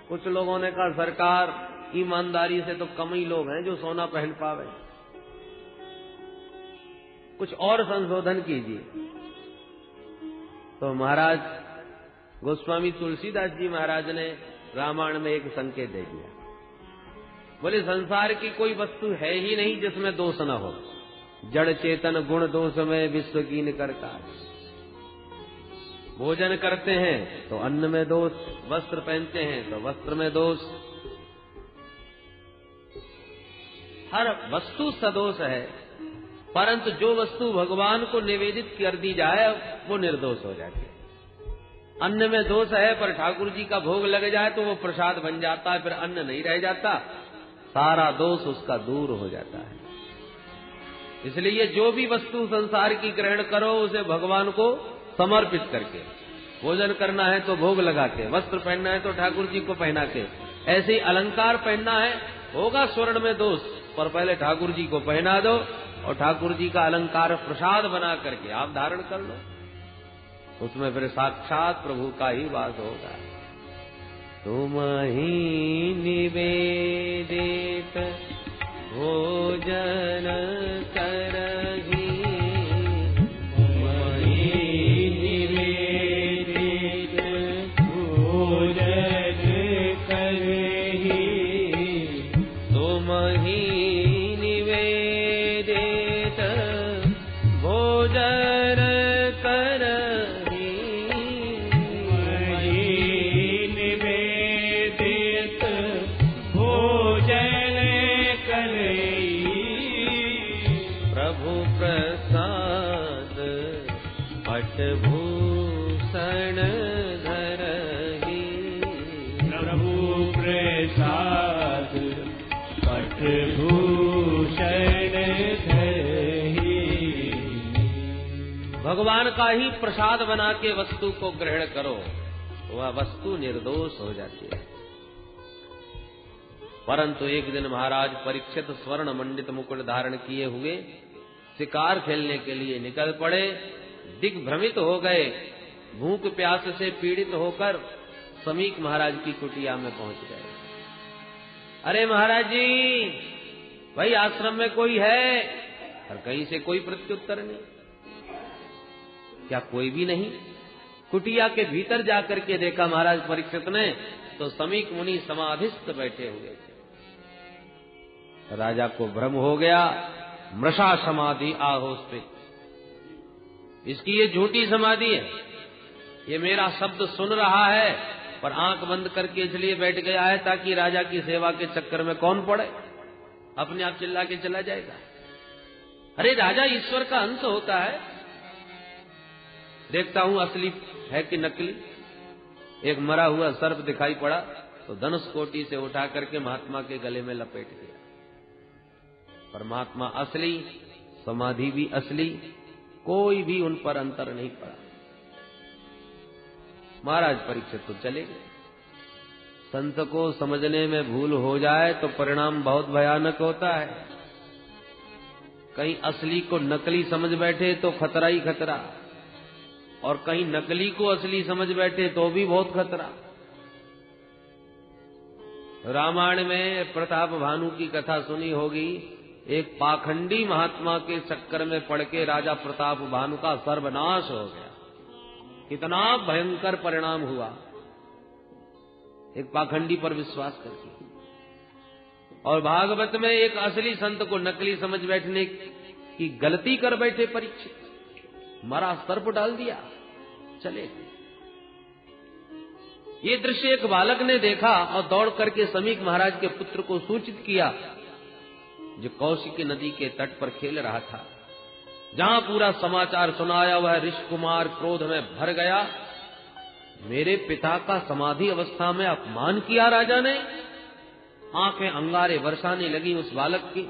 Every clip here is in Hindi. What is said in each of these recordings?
कुछ लोगों ने कहा सरकार ईमानदारी से तो कम ही लोग हैं जो सोना पहन पावे, कुछ और संशोधन कीजिए। तो महाराज गोस्वामी तुलसीदास जी महाराज ने रामायण में एक संकेत दे दिया। बोले संसार की कोई वस्तु है ही नहीं जिसमें दोष न हो। जड़ चेतन गुण दोष में विश्व कीन करता। भोजन करते हैं तो अन्न में दोष, वस्त्र पहनते हैं तो वस्त्र में दोष, हर वस्तु सदोष है। परंतु जो वस्तु भगवान को निवेदित कर दी जाए वो निर्दोष हो जाती है। अन्न में दोष है पर ठाकुर जी का भोग लग जाए तो वो प्रसाद बन जाता है, फिर अन्न नहीं रह जाता, सारा दोष उसका दूर हो जाता है। इसलिए जो भी वस्तु संसार की ग्रहण करो उसे भगवान को समर्पित करके, भोजन करना है तो भोग लगा के, वस्त्र पहनना है तो ठाकुर जी को पहना के, ऐसे ही अलंकार पहनना है, होगा स्वर्ण में दोष पर पहले ठाकुर जी को पहना दो और ठाकुर जी का अलंकार प्रसाद बना करके आप धारण कर लो, उसमें फिर साक्षात प्रभु का ही वास होगा। तुम ही निवेदित भोजन करही, तुम ही निवेदित भोजन करही, तुम ही निवेदित भोजन करही, निवेदित भोजन प्रभु प्रसाद पटभूषण धरहि, प्रभु प्रसाद पटभूषण धरहि। भगवान का ही प्रसाद बना के वस्तु को ग्रहण करो, वह वस्तु निर्दोष हो जाती है। परंतु एक दिन महाराज परीक्षित स्वर्ण मंडित मुकुट धारण किए हुए शिकार खेलने के लिए निकल पड़े। दिग्भ्रमित हो गए, भूख प्यास से पीड़ित होकर समीक महाराज की कुटिया में पहुंच गए। अरे महाराज जी, भाई आश्रम में कोई है? और कहीं से कोई प्रत्युत्तर नहीं। क्या कोई भी नहीं? कुटिया के भीतर जाकर के देखा महाराज परीक्षित ने तो समीक मुनि समाधिस्थ बैठे हुए थे। राजा को भ्रम हो गया, मृषा समाधि आहोस्ते, इसकी ये झूठी समाधि है, ये मेरा शब्द सुन रहा है पर आंख बंद करके इसलिए बैठ गया है ताकि राजा की सेवा के चक्कर में कौन पड़े, अपने आप चिल्ला के चला जाएगा। अरे राजा ईश्वर का अंश होता है, देखता हूं असली है कि नकली। एक मरा हुआ सर्प दिखाई पड़ा तो धनुष कोटि से उठा करके महात्मा के गले में लपेट दिया। परमात्मा असली, समाधि भी असली, कोई भी उन पर अंतर नहीं पड़ा। महाराज परीक्षित तो चले गए। संत को समझने में भूल हो जाए तो परिणाम बहुत भयानक होता है। कहीं असली को नकली समझ बैठे तो खतरा ही खतरा, और कहीं नकली को असली समझ बैठे तो भी बहुत खतरा। रामायण में प्रताप भानु की कथा सुनी होगी। एक पाखंडी महात्मा के चक्कर में पड़ के राजा प्रताप भानु का सर्वनाश हो गया। कितना भयंकर परिणाम हुआ एक पाखंडी पर विश्वास करके। और भागवत में एक असली संत को नकली समझ बैठने की गलती कर बैठे परीक्षित, मरा सर्प डाल दिया, चले। ये दृश्य एक बालक ने देखा और दौड़ करके समीक महाराज के पुत्र को सूचित किया, जो कौशिकी नदी के तट पर खेल रहा था। जहां पूरा समाचार सुनाया वह ऋषि कुमार क्रोध में भर गया। मेरे पिता का समाधि अवस्था में अपमान किया राजा ने। आंखें अंगारे बरसाने लगी उस बालक की।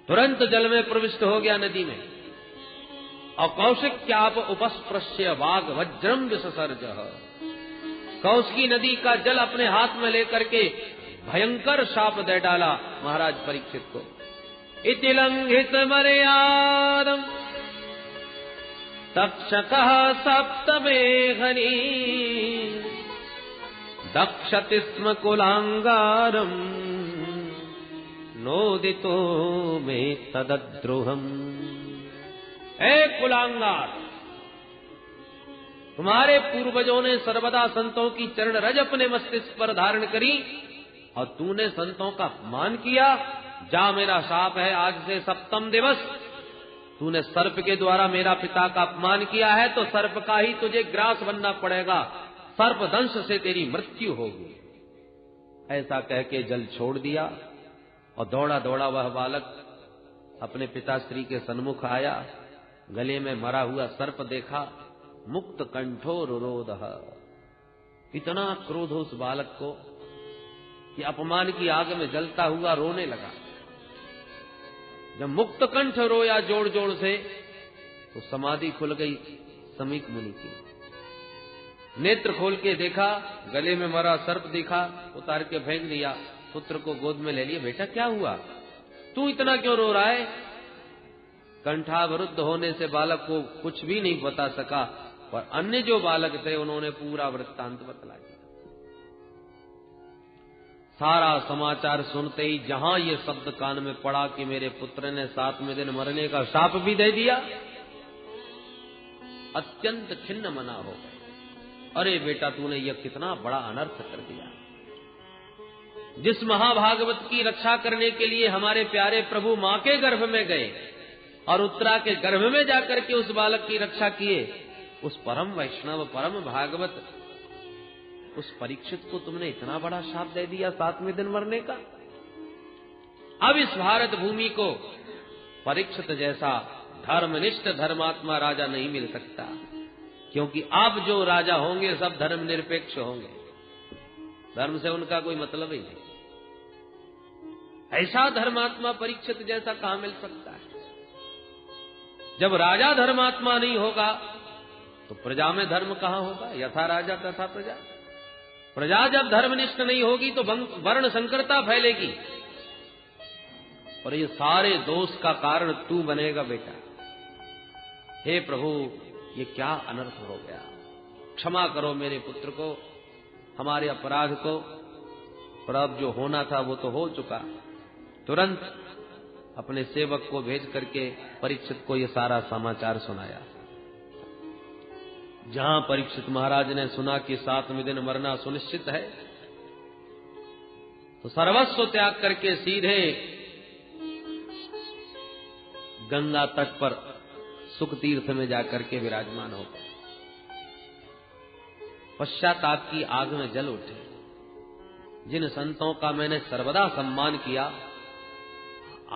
तुरंत जल में प्रविष्ट हो गया नदी में। और कौशिक्याप उपस्पृश्य वाग वज्रम विससर्ज, कौशिकी नदी का जल अपने हाथ में लेकर के भयंकर शाप दे डाला महाराज परीक्षित को। इति लंघित मर्यादम तक्षकः सप्तमेघनी दक्षति स्म कुलांगारम नोदितो में तदद्रोहम। ए कुलांगार, तुम्हारे पूर्वजों ने सर्वदा संतों की चरण रज अपने मस्तिष्क पर धारण करी और तूने संतों का अपमान किया। जा, मेरा शाप है, आज से 7वें दिवस तूने सर्प के द्वारा मेरा पिता का अपमान किया है तो सर्प का ही तुझे ग्रास बनना पड़ेगा, सर्प दंश से तेरी मृत्यु होगी। ऐसा कह के जल छोड़ दिया और दौड़ा दौड़ा वह बालक अपने पिताश्री के सन्मुख आया। गले में मरा हुआ सर्प देखा, मुक्त कंठो रुरोधः। इतना क्रोध उस बालक को कि अपमान की आग में जलता हुआ रोने लगा। जब मुक्त कंठ रोया जोड़ जोड़ से तो समाधि खुल गई समीक मुनि की। नेत्र खोल के देखा, गले में मरा सर्प देखा, उतार के फेंक दिया, पुत्र को गोद में ले लिया। बेटा क्या हुआ, तू इतना क्यों रो रहा है? कंठावरुद्ध होने से बालक को कुछ भी नहीं बता सका, पर अन्य जो बालक थे उन्होंने पूरा वृत्तांत बतला दिया। सारा समाचार सुनते ही जहां ये शब्द कान में पड़ा कि मेरे पुत्र ने 7वें दिन मरने का शाप भी दे दिया, अत्यंत खिन्न मना हो गए। अरे बेटा, तूने यह कितना बड़ा अनर्थ कर दिया। जिस महाभागवत की रक्षा करने के लिए हमारे प्यारे प्रभु मां के गर्भ में गए और उत्तरा के गर्भ में जाकर के उस बालक की रक्षा किए, उस परम वैष्णव परम भागवत उस परीक्षित को तुमने इतना बड़ा शाप दे दिया 7वें दिन मरने का। अब इस भारत भूमि को परीक्षित जैसा धर्मनिष्ठ धर्मात्मा राजा नहीं मिल सकता, क्योंकि अब जो राजा होंगे सब धर्म निरपेक्ष होंगे, धर्म से उनका कोई मतलब ही नहीं। ऐसा धर्मात्मा परीक्षित जैसा कहां मिल सकता है? जब राजा धर्मात्मा नहीं होगा तो प्रजा में धर्म कहां होगा? यथा राजा तथा प्रजा। प्रजा जब धर्मनिष्ठ नहीं होगी तो वर्ण संकरता फैलेगी और ये सारे दोष का कारण तू बनेगा बेटा। हे प्रभु, ये क्या अनर्थ हो गया, क्षमा करो मेरे पुत्र को, हमारे अपराध को। पर अब जो होना था वो तो हो चुका। तुरंत अपने सेवक को भेज करके परीक्षित को ये सारा समाचार सुनाया। जहां परीक्षित महाराज ने सुना कि 7वें दिन मरना सुनिश्चित है, तो सर्वस्व त्याग करके सीधे गंगा तट पर सुख तीर्थ में जाकर के विराजमान हो गए। पश्चाताप की आग में जल उठे। जिन संतों का मैंने सर्वदा सम्मान किया,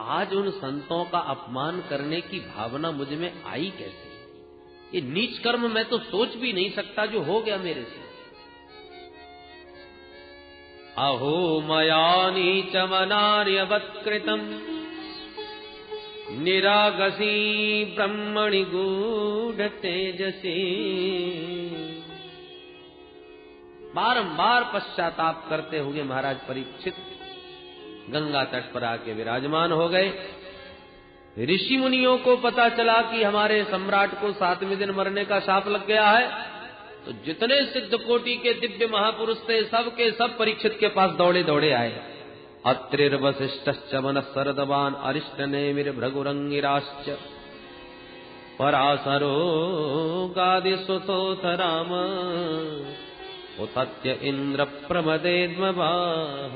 आज उन संतों का अपमान करने की भावना मुझ में आई कैसे? ये नीच कर्म मैं तो सोच भी नहीं सकता जो हो गया मेरे से। अहो मया नीचमनार्यवत्कृतम् निरागसी ब्रह्मणि गूढ़ तेजसी। बारंबार पश्चाताप करते हुए महाराज परीक्षित गंगा तट पर आके विराजमान हो गए। ऋषि मुनियों को पता चला कि हमारे सम्राट को 7वें दिन मरने का शाप लग गया है, तो जितने सिद्ध कोटि के दिव्य महापुरुष थे सब के सब परीक्षित के पास दौड़े दौड़े आए। अत्रिर्वसिष्ठश्च मनस्सरदवान् अरिष्टनेमिर भृगुरंगिराश्च पराशरो गादिसुतोथ राम उतत्य इंद्र प्रमदेद्मवाह।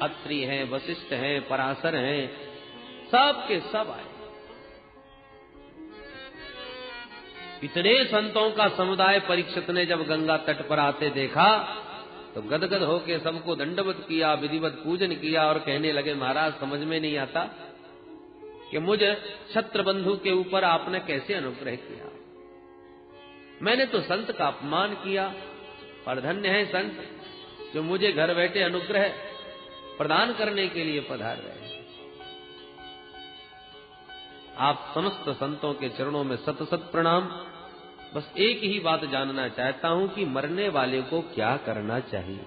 अत्रि हैं, वशिष्ठ हैं, पराशर हैं, सब के सब आए। इतने संतों का समुदाय परीक्षित ने जब गंगा तट पर आते देखा तो गदगद होके सबको दंडवत किया, विधिवत पूजन किया और कहने लगे, महाराज समझ में नहीं आता कि मुझ छत्रबंधु के ऊपर आपने कैसे अनुग्रह किया। मैंने तो संत का अपमान किया, पर धन्य है संत जो मुझे घर बैठे अनुग्रह प्रदान करने के लिए पधार रहे हैं। आप समस्त संतों के चरणों में सत सत प्रणाम। बस एक ही बात जानना चाहता हूं कि मरने वाले को क्या करना चाहिए।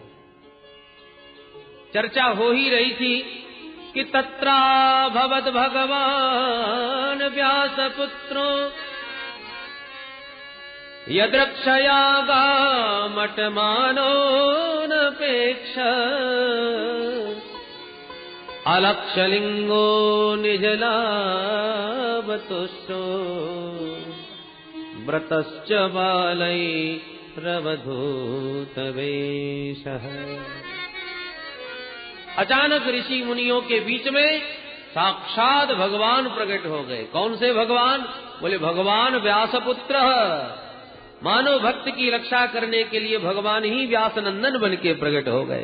चर्चा हो ही रही थी कि तत्रा भवद भगवान व्यासपुत्रो यद्रक्षयागामटमानो नपेक्ष अलक्षलिंगो निजलावतुष्टो व्रतश्च बालैरवधूतवेशः। अचानक ऋषि मुनियों के बीच में साक्षात भगवान प्रकट हो गए। कौन से भगवान? बोले भगवान व्यासपुत्र। मानव भक्त की रक्षा करने के लिए भगवान ही व्यास नंदन बन के प्रकट हो गए।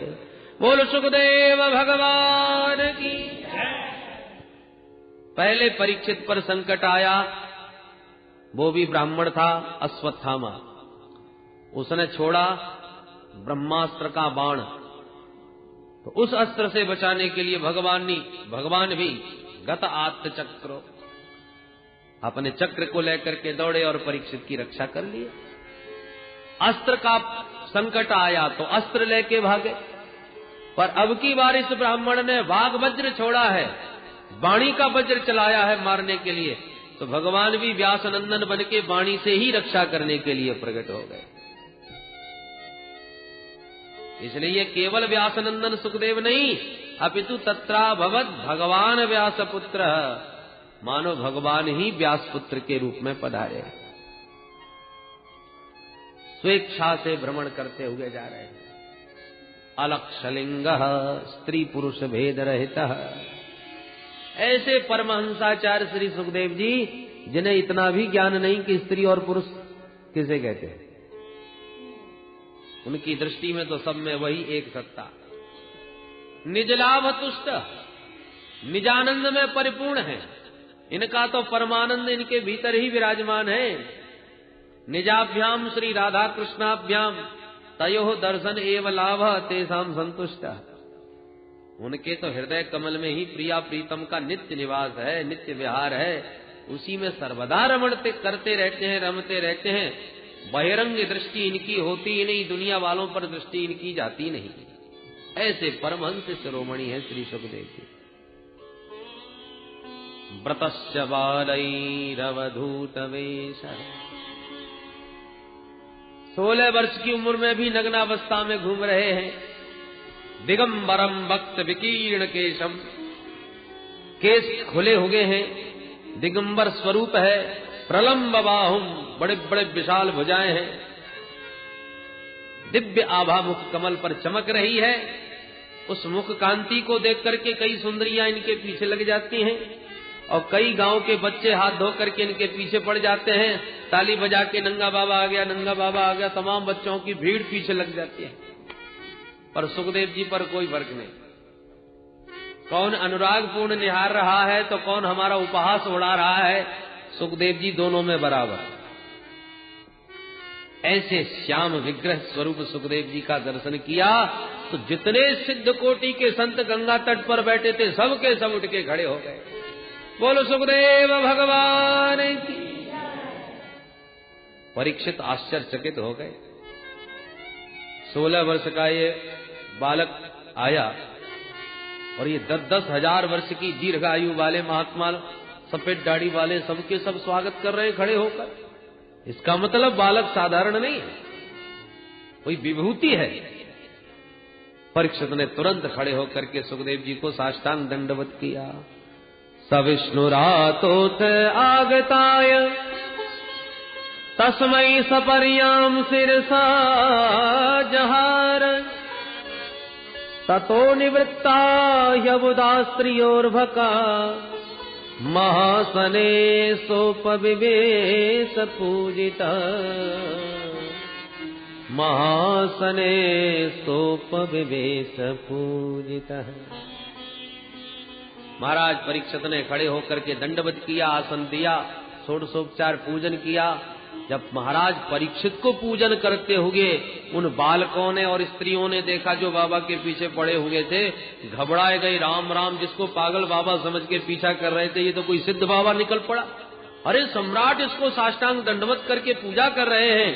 बोल सुखदेव भगवान की। पहले परीक्षित पर संकट आया, वो भी ब्राह्मण था, अश्वत्थामा। उसने छोड़ा ब्रह्मास्त्र का बाण, तो उस अस्त्र से बचाने के लिए भगवान भी गत आत्त चक्रो, अपने चक्र को लेकर के दौड़े और परीक्षित की रक्षा कर लिए। अस्त्र का संकट आया तो अस्त्र लेके भागे, पर अब की बार इस ब्राह्मण ने वाग वज्र छोड़ा है, वाणी का वज्र चलाया है मारने के लिए, तो भगवान भी व्यास नंदन बन के वाणी से ही रक्षा करने के लिए प्रकट हो गए। इसलिए केवल व्यास नंदन सुखदेव नहीं, अपितु तत्राभवत भगवान व्यासपुत्र, मानो भगवान ही व्यासपुत्र के रूप में पधारे। स्वेच्छा से भ्रमण करते हुए जा रहे हैं। अलक्षलिंग स्त्री पुरुष भेद रहितः। ऐसे परमहंसाचार्य श्री सुखदेव जी, जिन्हें इतना भी ज्ञान नहीं कि स्त्री और पुरुष किसे कहते हैं। उनकी दृष्टि में तो सब में वही एक सत्ता। निजलाभतुष्ट, निजानंद में परिपूर्ण है। इनका तो परमानंद इनके भीतर ही विराजमान है। निजाभ्याम श्री राधा कृष्णाभ्याम तयोः दर्शन एव लाभ तेषाम संतुष्ट। उनके तो हृदय कमल में ही प्रिया प्रीतम का नित्य निवास है, नित्य विहार है। उसी में सर्वदा रमणते करते रहते हैं, रमते रहते हैं। बहिरंग दृष्टि इनकी होती ही नहीं, दुनिया वालों पर दृष्टि इनकी जाती नहीं। ऐसे परमहंस शिरोमणि है श्री सुखदेव जी। व्रतश्च बालैरवधूतवेशः। 16 वर्ष की उम्र में भी नग्नावस्था में घूम रहे हैं। दिगंबरम भक्त विकीर्ण केशम, केश खुले हुए हैं, दिगंबर स्वरूप है। प्रलंब बाहुम, बड़े बड़े विशाल भुजाएं हैं। दिव्य आभा मुख कमल पर चमक रही है। उस मुख कांति को देख करके कई सुंदरियां इनके पीछे लग जाती हैं, और कई गांव के बच्चे हाथ धो करके इनके पीछे पड़ जाते हैं। ताली बजा के नंगा बाबा आ गया, नंगा बाबा आ गया, तमाम बच्चों की भीड़ पीछे लग जाती है। पर सुखदेव जी पर कोई फर्क नहीं। कौन अनुराग पूर्ण निहार रहा है तो कौन हमारा उपहास उड़ा रहा है, सुखदेव जी दोनों में बराबर। ऐसे श्याम विग्रह स्वरूप सुखदेव जी का दर्शन किया तो जितने सिद्ध कोटि के संत गंगा तट पर बैठे थे सबके सब उठ के खड़े हो गए। बोलो सुखदेव भगवान की। परीक्षित आश्चर्यचकित हो गए। 16 वर्ष का ये बालक आया और ये 10-10 हजार वर्ष की दीर्घायु वाले महात्मा, सफेद दाढ़ी वाले, सबके सब स्वागत कर रहे खड़े होकर। इसका मतलब बालक साधारण नहीं है, कोई विभूति है। परीक्षित ने तुरंत खड़े होकर के सुखदेव जी को साष्टांग दंडवत किया। सविष्णुरातोथ आगताय तस्मै सपर्याम शिरसा जहार। ततो निवृत्ता यबुदा स्त्रियोर्भका महासने सोपविवेश पूजिता। महासने सोपविवेश पूजिता। महाराज परीक्षित ने खड़े होकर के दंडवत किया, आसन दिया, षोडशोपचार पूजन किया। जब महाराज परीक्षित को पूजन करते हुए उन बालकों ने और स्त्रियों ने देखा जो बाबा के पीछे पड़े हुए थे, घबराए गए। राम राम, जिसको पागल बाबा समझ के पीछा कर रहे थे, ये तो कोई सिद्ध बाबा निकल पड़ा। अरे सम्राट इसको साष्टांग दंडवत करके पूजा कर रहे हैं,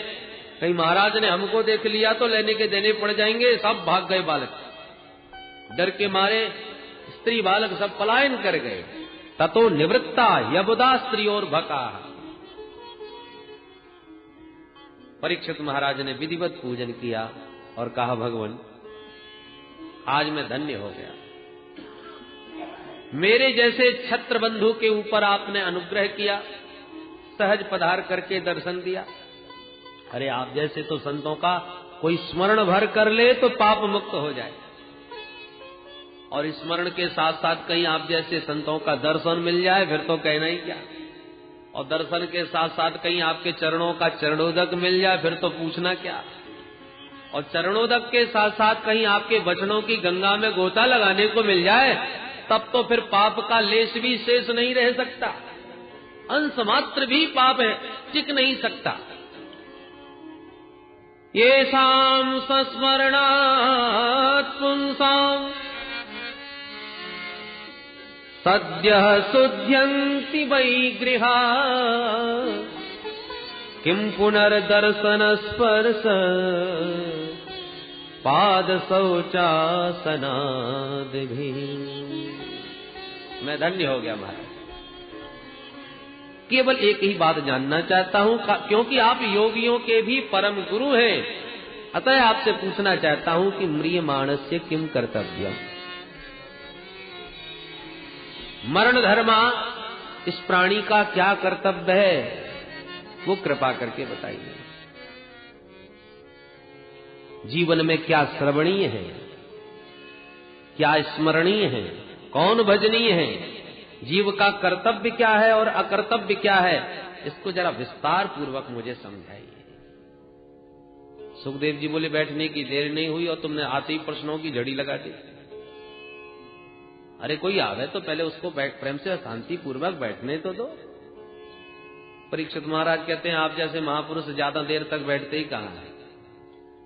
कहीं महाराज ने हमको देख लिया तो लेने के देने पड़ जाएंगे। सब भाग गए बालक, डर के मारे स्त्री बालक सब पलायन कर गए। ततो निवृत्ता यबुदा स्त्रियोर्भका। परीक्षित महाराज ने विधिवत पूजन किया और कहा, भगवान आज मैं धन्य हो गया, मेरे जैसे छत्र बंधु के ऊपर आपने अनुग्रह किया, सहज पधार करके दर्शन दिया। अरे आप जैसे तो संतों का कोई स्मरण भर कर ले तो पाप मुक्त हो जाए, और स्मरण के साथ साथ कहीं आप जैसे संतों का दर्शन मिल जाए फिर तो कहना ही क्या, और दर्शन के साथ साथ कहीं आपके चरणों का चरणोदक मिल जाए फिर तो पूछना क्या, और चरणोदक के साथ साथ कहीं आपके वचनों की गंगा में गोता लगाने को मिल जाए तब तो फिर पाप का लेश भी शेष नहीं रह सकता, अंश मात्र भी पाप है टिक नहीं सकता। येषां संस्मरणात् पुंसाम् सद्यः शुध्यन्ति वै गृहा, किं पुनर्दर्शन स्पर्श पाद शौचासनादिभिः। मैं धन्य हो गया महाराज, केवल एक ही बात जानना चाहता हूं, क्योंकि आप योगियों के भी परम गुरु हैं, अतः आपसे पूछना चाहता हूं कि म्रियमाणस्य किम कर्तव्यम्, मरण धर्मा इस प्राणी का क्या कर्तव्य है, वो कृपा करके बताइए। जीवन में क्या श्रवणीय है, क्या स्मरणीय है, कौन भजनीय है, जीव का कर्तव्य क्या है और अकर्तव्य क्या है, इसको जरा विस्तार पूर्वक मुझे समझाइए। सुखदेव जी बोले, बैठने की देर नहीं हुई और तुमने आते ही प्रश्नों की झड़ी लगा दी। अरे कोई आवे तो पहले उसको प्रेम से शांति पूर्वक बैठने तो दो। परीक्षित महाराज कहते हैं, आप जैसे महापुरुष ज्यादा देर तक बैठते ही कहां है,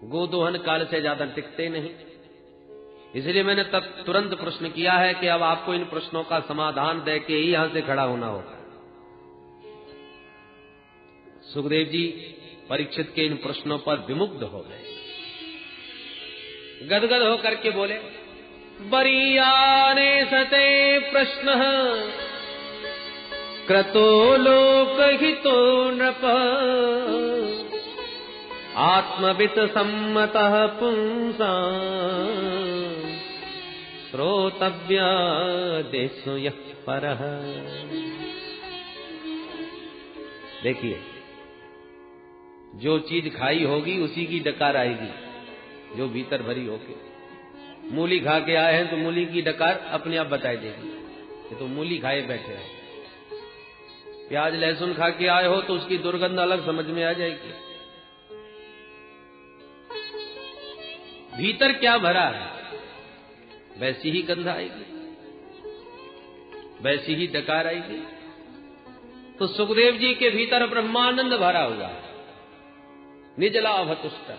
गोदोहन काल से ज्यादा टिकते नहीं। इसलिए मैंने तब तुरंत प्रश्न किया है कि अब आपको इन प्रश्नों का समाधान दे के ही यहां से खड़ा होना होगा। सुखदेव जी परीक्षित के इन प्रश्नों पर विमुग्ध हो गए, गदगद होकर के बोले, बरीयाने सते प्रश्न क्रतो लोकहितो नृप, आत्मवित सम्मतः पुंसा श्रोतव्य देशो यः परः। देखिए, जो चीज खाई होगी उसी की डकार आएगी, जो भीतर भरी होगी। मूली खा के आए हैं तो मूली की डकार अपने आप बताई देगी, ये तो मूली खाए बैठे हैं। प्याज लहसुन खा के आए हो तो उसकी दुर्गंध अलग समझ में आ जाएगी। भीतर क्या भरा है वैसी ही गंध आएगी, वैसी ही डकार आएगी। तो सुखदेव जी के भीतर ब्रह्मानंद भरा हुआ है, निजलाभतुष्ट।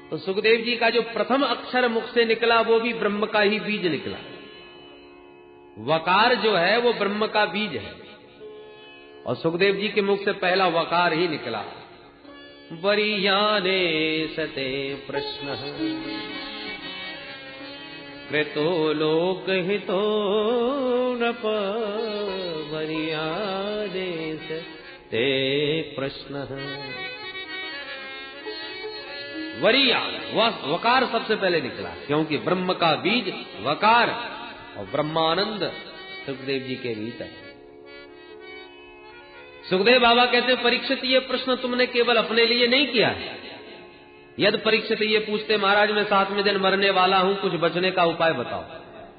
तो सुखदेव जी का जो प्रथम अक्षर मुख से निकला वो भी ब्रह्म का ही बीज निकला। वकार जो है वो ब्रह्म का बीज है, और सुखदेव जी के मुख से पहला वकार ही निकला। वरीयाने सते प्रश्न कृतो लोकहितो नृप, वरीयाने सते प्रश्न। वरीयान वकार सबसे पहले निकला, क्योंकि ब्रह्म का बीज वकार और ब्रह्मानंद सुखदेव जी के भीतर। सुखदेव बाबा कहते, परीक्षित ये प्रश्न तुमने केवल अपने लिए नहीं किया है। यदि परीक्षित ये पूछते, महाराज मैं 7वें दिन मरने वाला हूं, कुछ बचने का उपाय बताओ,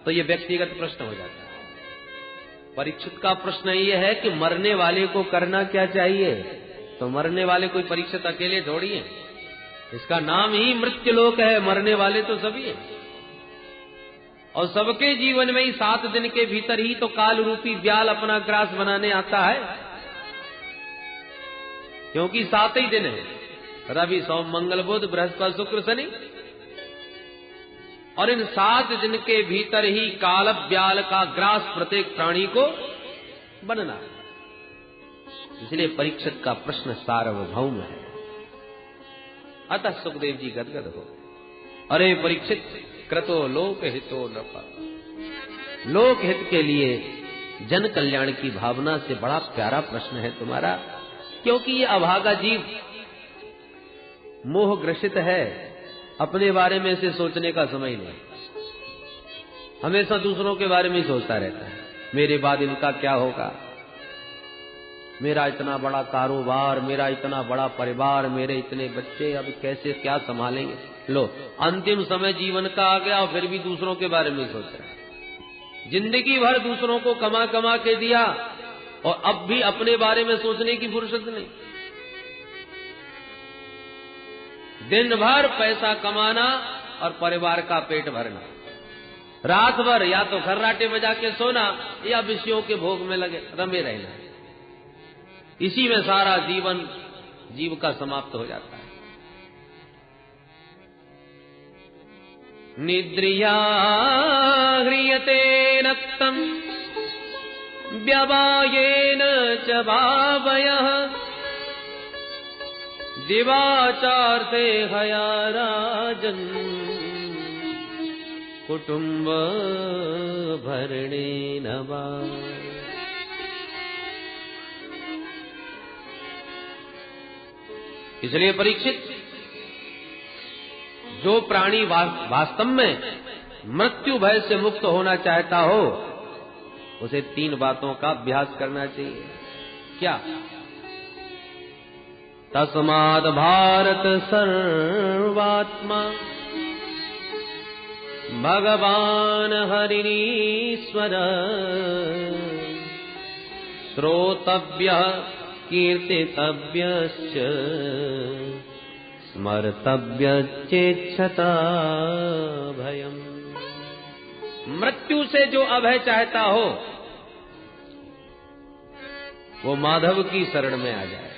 तो ये व्यक्तिगत प्रश्न हो जाता है। परीक्षित का प्रश्न ये है कि मरने वाले को करना क्या चाहिए। तो मरने वाले कोई परीक्षित अकेले थोड़ी है, इसका नाम ही मृत्युलोक है, मरने वाले तो सभी हैं। और सबके जीवन में ही 7 दिन के भीतर ही तो काल रूपी व्याल अपना ग्रास बनाने आता है, क्योंकि 7 ही दिन है, रवि सोम मंगल बुध बृहस्पति शुक्र शनि, और इन 7 दिन के भीतर ही काल व्याल का ग्रास प्रत्येक प्राणी को बनना है। इसलिए परीक्षित का प्रश्न सार्वभौम है। अतः सुखदेव जी गदगद हो, अरे परीक्षित क्रतो लोक हितो नृप, लोक हित के लिए जन कल्याण की भावना से बड़ा प्यारा प्रश्न है तुम्हारा, क्योंकि ये अभागा जीव मोह ग्रसित है, अपने बारे में से सोचने का समय नहीं, हमेशा दूसरों के बारे में ही सोचता रहता है। मेरे बाद इनका क्या होगा, मेरा इतना बड़ा कारोबार, मेरा इतना बड़ा परिवार, मेरे इतने बच्चे, अब कैसे क्या संभालेंगे। लो, अंतिम समय जीवन का आ गया और फिर भी दूसरों के बारे में सोच रहे हैं। जिंदगी भर दूसरों को कमा कमा के दिया और अब भी अपने बारे में सोचने की फुर्सत नहीं। दिन भर पैसा कमाना और परिवार का पेट भरना, रात भर या तो खर्राटे बजा के सोना या विषयों के भोग में लगे रमे रहना। इसी में सारा जीवन जीव का समाप्त हो जाता है। निद्रिया ह्रियते रक्तम व्यवायेन च भावयः दिवाचार्थे हया राजन् कुटुंब भरणेन वा। इसलिए परीक्षित, जो प्राणी वास्तव में मृत्यु भय से मुक्त होना चाहता हो, उसे 3 बातों का अभ्यास करना चाहिए। क्या? तस्माद् भारत सर्वात्मा भगवान हरिरीश्वर श्रोतव्यः कीर्तितव्यश्च स्मर्तव्यश्चेच्छता भयम्। मृत्यु से जो अभय चाहता हो वो माधव की शरण में आ जाए।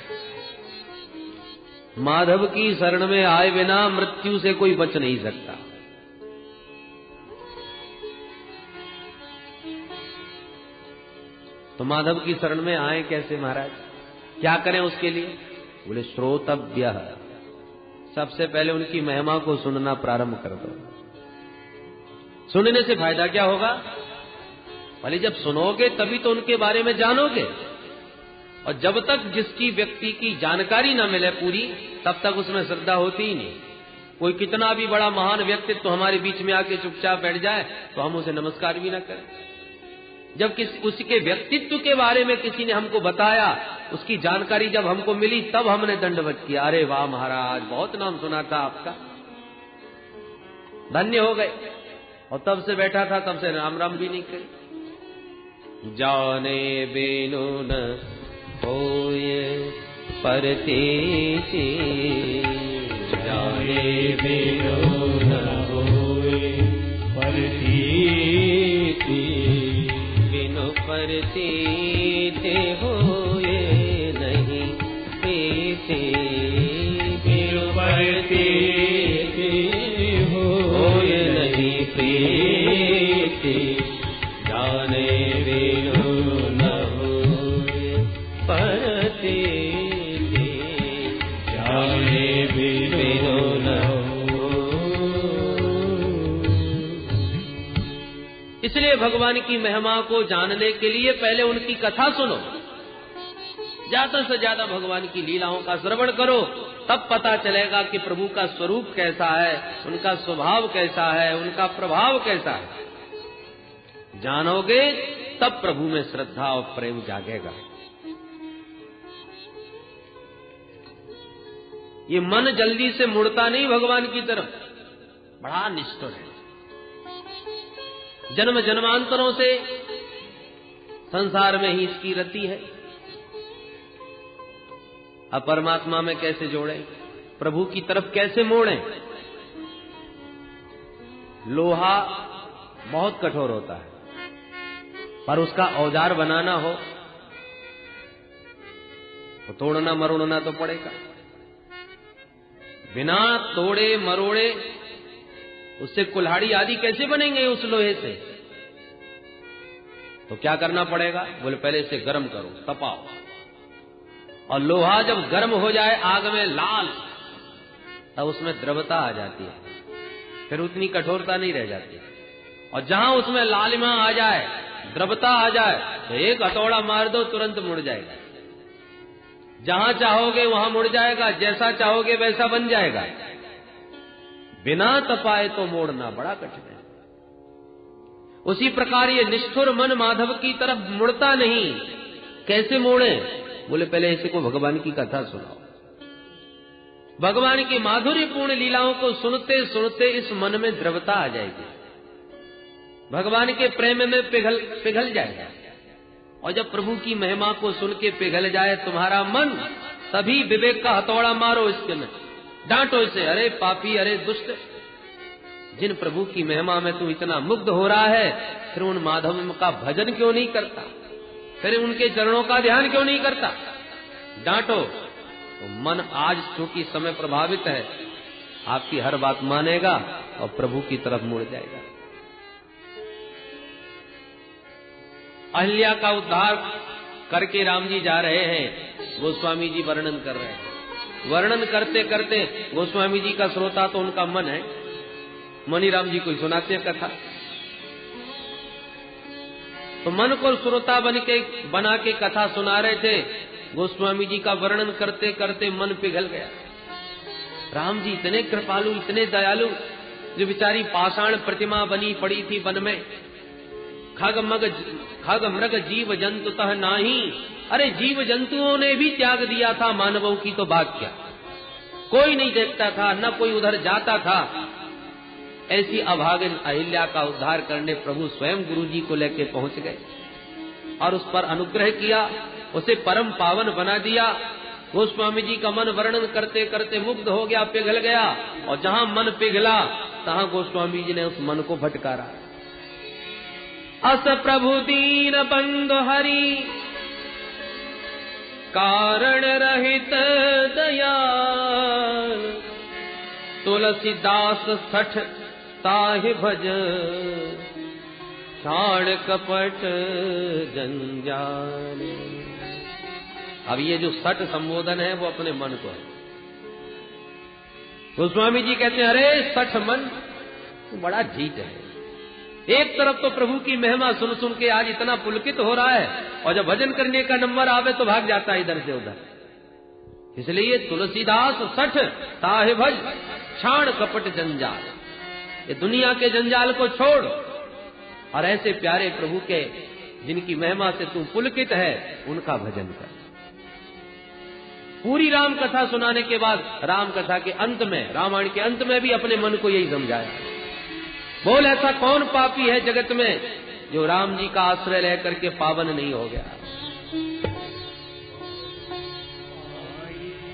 माधव की शरण में आए बिना मृत्यु से कोई बच नहीं सकता। तो माधव की शरण में आए कैसे महाराज? क्या करें उसके लिए? बोले श्रोतव्य, सबसे पहले उनकी महिमा को सुनना प्रारंभ कर दो। सुनने से फायदा क्या होगा? भले जब सुनोगे तभी तो उनके बारे में जानोगे, और जब तक जिसकी व्यक्ति की जानकारी ना मिले पूरी, तब तक उसमें श्रद्धा होती ही नहीं। कोई कितना भी बड़ा महान व्यक्तित्व तो हमारे बीच में आके चुपचाप बैठ जाए तो हम उसे नमस्कार भी ना करें। जब उसके व्यक्तित्व के बारे में किसी ने हमको बताया, उसकी जानकारी जब हमको मिली, तब हमने दंडवत किया, अरे वाह महाराज, बहुत नाम सुना था आपका, धन्य हो गए। और तब से बैठा था, तब से राम राम भी नहीं करी। जाने बिनु न होए परतीति, जाने बिनु न होए परतीति, बिनु परतीति होए नहीं प्रीति, बिनु परतीति होए नहीं प्रीति, जाने बिनु न होए परतीति, जाने बिनु न होए। इसलिए भगवान की महिमा को जानने के लिए पहले उनकी कथा सुनो, ज्यादा से ज्यादा भगवान की लीलाओं का श्रवण करो, तब पता चलेगा कि प्रभु का स्वरूप कैसा है, उनका स्वभाव कैसा है, उनका प्रभाव कैसा है। जानोगे तब प्रभु में श्रद्धा और प्रेम जागेगा। ये मन जल्दी से मुड़ता नहीं भगवान की तरफ, बड़ा निष्ठुर है। जन्म जन्मांतरों से संसार में ही इसकी रति है। अब परमात्मा में कैसे जोड़ें, प्रभु की तरफ कैसे मोड़ें? लोहा बहुत कठोर होता है, पर उसका औजार बनाना हो तो तोड़ना मरोड़ना तो पड़ेगा। बिना तोड़े मरोड़े उससे कुल्हाड़ी आदि कैसे बनेंगे उस लोहे से? तो क्या करना पड़ेगा? बोले पहले इसे गर्म करो, तपाओ, और लोहा जब गर्म हो जाए आग में लाल, तब उसमें द्रवता आ जाती है, फिर उतनी कठोरता नहीं रह जाती। और जहां उसमें लालिमा आ जाए, द्रवता आ जाए, तो एक हथौड़ा मार दो तुरंत मुड़ जाएगा। जहां चाहोगे वहां मुड़ जाएगा, जैसा चाहोगे वैसा बन जाएगा। बिना तपाए तो मोड़ना बड़ा कठिन है। उसी प्रकार ये निष्ठुर मन माधव की तरफ मुड़ता नहीं। कैसे मोड़े? बोले पहले ऐसे को भगवान की कथा सुनाओ। भगवान की माधुर्यपूर्ण लीलाओं को सुनते सुनते इस मन में द्रवता आ जाएगी, भगवान के प्रेम में पिघल जाएगा। और जब प्रभु की महिमा को सुन के पिघल जाए तुम्हारा मन, तभी विवेक का हथौड़ा मारो इसके में, डांटो इसे, अरे पापी, अरे दुष्ट, जिन प्रभु की महिमा में तू इतना मुग्ध हो रहा है, फिर उन माधव का भजन क्यों नहीं करता, फिर उनके चरणों का ध्यान क्यों नहीं करता? डांटो तो मन आज चूंकि समय प्रभावित है, आपकी हर बात मानेगा और प्रभु की तरफ मुड़ जाएगा। अहिल्या का उद्धार करके राम जी जा रहे हैं, गोस्वामी जी वर्णन कर रहे हैं। वर्णन करते करते गोस्वामी जी का श्रोता तो उनका मन है, मणिराम जी को सुनाते हैं कथा, तो मन को श्रोता बना के कथा सुना रहे थे। गोस्वामी जी का वर्णन करते करते मन पिघल गया। राम जी इतने कृपालु, इतने दयालु, जो बेचारी पाषाण प्रतिमा बनी पड़ी थी वन में, खग मृग जीव जंतु तह नाही, अरे जीव जंतुओं ने भी त्याग दिया था, मानवों की तो बात क्या, कोई नहीं देखता था, न कोई उधर जाता था। ऐसी अभागिन अहिल्या का उद्धार करने प्रभु स्वयं गुरु जी को लेके पहुंच गए और उस पर अनुग्रह किया, उसे परम पावन बना दिया। गोस्वामी जी का मन वर्णन करते करते मुग्ध हो गया, पिघल गया, और जहां मन पिघला तहां गोस्वामी जी ने उस मन को फटकारा। अस प्रभु दीन बंधु हरि, कारण रहित दयाल, तुलसीदास सठ ताहि भज, छाड़ कपट जंजाल। अब ये जो सठ संबोधन है वो अपने मन को है। गोस्वामी जी कहते हैं, अरे सठ मन बड़ा जीत है। एक तरफ तो प्रभु की महिमा सुन सुन के आज इतना पुलकित हो रहा है, और जब भजन करने का नंबर आवे तो भाग जाता है इधर से उधर। इसलिए तुलसीदास सठ ताहि भज, छाड़ कपट जंजाल, ये दुनिया के जंजाल को छोड़ और ऐसे प्यारे प्रभु के जिनकी महिमा से तू पुलकित है उनका भजन कर। पूरी राम कथा सुनाने के बाद राम कथा के अंत में, रामायण के अंत में भी अपने मन को यही समझाया, बोल ऐसा कौन पापी है जगत में जो राम जी का आश्रय लेकर के पावन नहीं हो गया।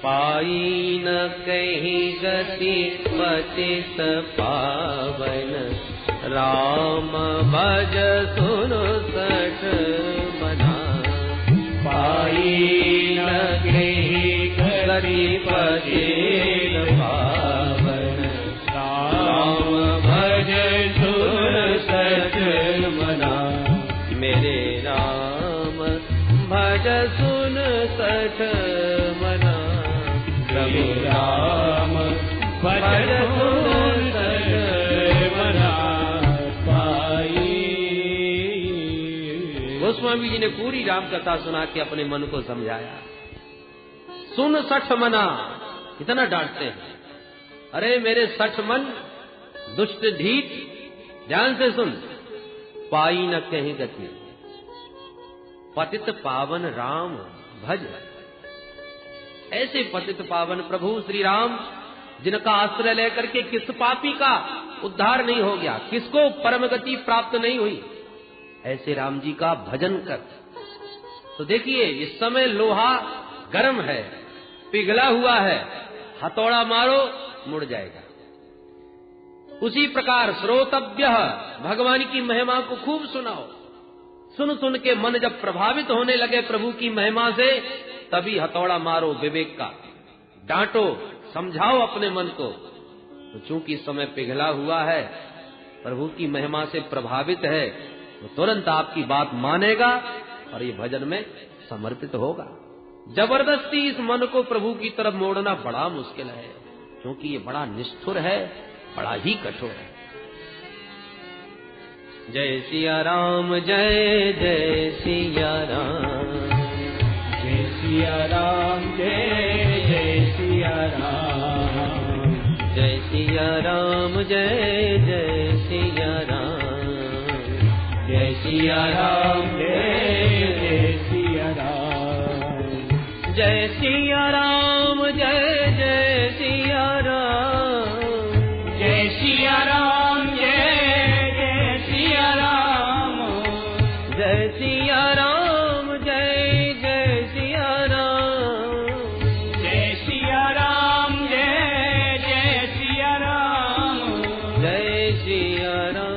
पाई न कहीं गति पतित पावन, राम भज सुनो सठ मना। पाई न कहीं गति पतित पावन, राम भज सुनो सठ मना। मेरे राम भज सुन सठ मना, राम भज सुन सठ मना पाई। गोस्वामी जी ने पूरी राम कथा सुना के अपने मन को समझाया। सुन सठ मना, कितना डांटते हैं, अरे मेरे सठ मन दुष्ट ढीठ, ध्यान से सुन। पाई न कहीं गति, पतित पावन राम भज। ऐसे पतित पावन प्रभु श्री राम जिनका आश्रय लेकर के किस पापी का उद्धार नहीं हो गया, किसको परम गति प्राप्त नहीं हुई, ऐसे राम जी का भजन कर। तो देखिए इस समय लोहा गर्म है, पिघला हुआ है, हथौड़ा मारो मुड़ जाएगा। उसी प्रकार श्रोतव्य, भगवान की महिमा को खूब सुनाओ। सुन सुन के मन जब प्रभावित होने लगे प्रभु की महिमा से, तभी हथौड़ा मारो विवेक का, डांटो, समझाओ अपने मन को। तो चूंकि समय पिघला हुआ है, प्रभु की महिमा से प्रभावित है, तो तुरंत आपकी बात मानेगा और ये भजन में समर्पित होगा। जबरदस्ती इस मन को प्रभु की तरफ मोड़ना बड़ा मुश्किल है, क्योंकि ये बड़ा निष्ठुर है, बड़ा ही कठोर है। जय सिया राम, जय जय सिया राम, जय सिया राम, जय जय सिया राम, जय सिया राम, जय जय सिया राम, जय सिया राम, जय जय सिया राम, जय सिया राम, जय जय सिया राम, जय सिया राम, जय जय सिया राम, जय सिया राम, जय जय सिया राम, जय सिया राम।